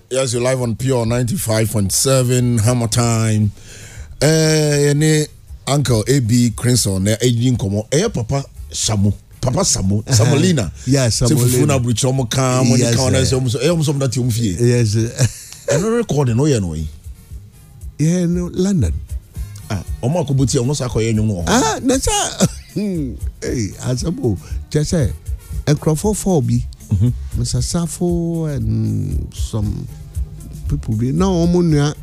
Yes, you're live on Pure 95.7 HammerTime. Any Uncle AB Crentsil, ne aging como. Papa Samo. Papa Samo. Samolina. Yes, Samolina. Bridge almost come when you come and say, almost that you feel. Yes. I'm not recording, no, you know. Yeah, no, London. Omo Kubuti, almost a coin, you know. That's hey, Asamo, just say, and Crawford. Mr. Safo and some people be now omunia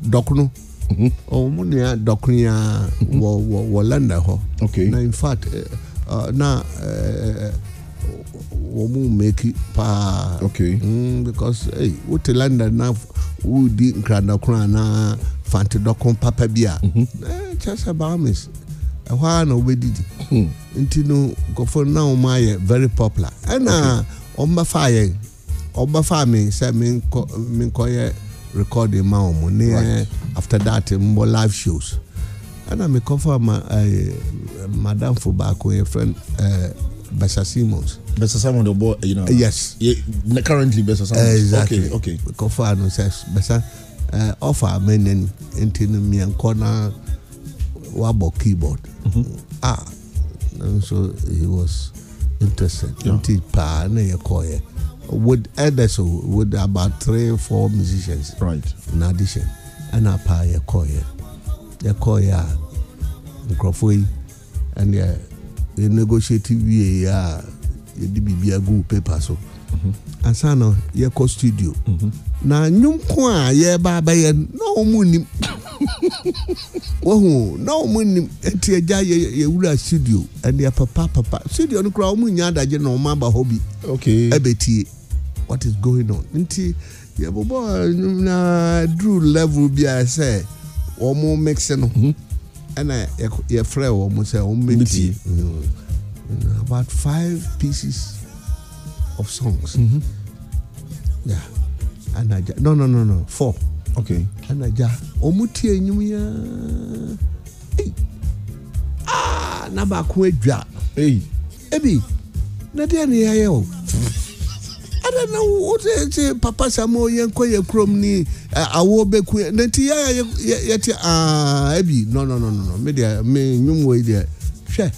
dokno omunia doknia wo landa ho. Okay. Now in fact now womu make it pa. Okay. Because hey what landa now who di nkra kra na fanti dokon papa bia just about miss why no we did nti no go for now my very popular and Oba fire me say me koye recording my own after that more live shows and I me cover my madam for back with friend Bessa Simons the boy, you know. Yes. Currently Bessa Simons. Exactly. Okay. Cover no says Bessa offer men into me and corner wabo keyboard. And so he was interested in pa na yekoye with others with about 3-4 musicians, right, in addition and a pa yekoye microphone and you negotiate we you bibia go paper so and sana ye ko studio na nyum ko a ye ba ye no munim wohu no munim enti eja ye wura studio and ya papa studio no kra omunya adaje no ma ba hobby. Okay, ebeti what is going on enti ye bobo na drew level bi I say omo mix no and ye frɛ omo say omo meti about 5 pieces of songs. Yeah, and I no 4. Okay, and I omuti enyum ya na ba ko adwa ebi na dia ne ya o I don't know what say Papa Samo yenko ye krom ni awo beku na ti ya ebi no me dia me nyum we dia hwe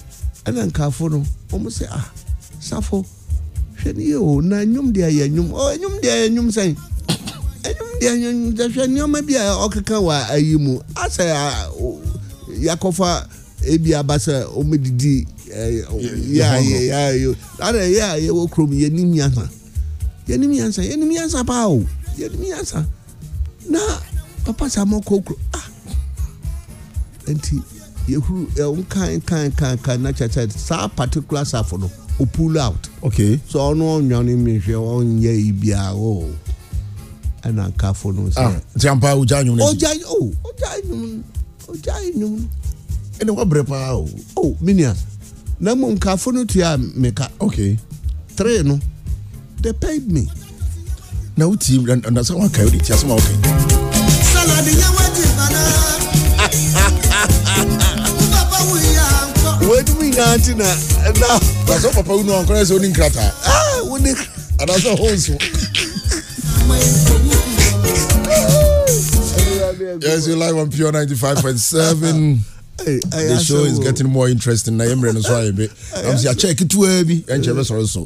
ana nkafo no omo say Safo hwe ni o na nyum dia ya nyum nyum dia ya nyum sai enyum dia hwe ni o ma bia okeka wa ayimu asa yakofa ebi abasa o medidi ya ara ya ye wo krom ye nimyansa pa o yenimiyansa na Papa Samo kokro enti yehuru kan na chacha sa particular safo no o pull out. Okay, so no nyane me hwe on ye ibia o ana kafo no say jampa ujanyum ojanyum ene wa brepa o minia na mo kafo no tia meka. Okay, 3 no they paid me. Now team and someone carried it. Yes, okay. Where do we now? Now that's all Papa Uno and Crentsil in Krata. And that's a whole. Yes, you're live on Pure 95.7. The show is getting more interesting. I am running so a bit. I'm check it too heavy and also.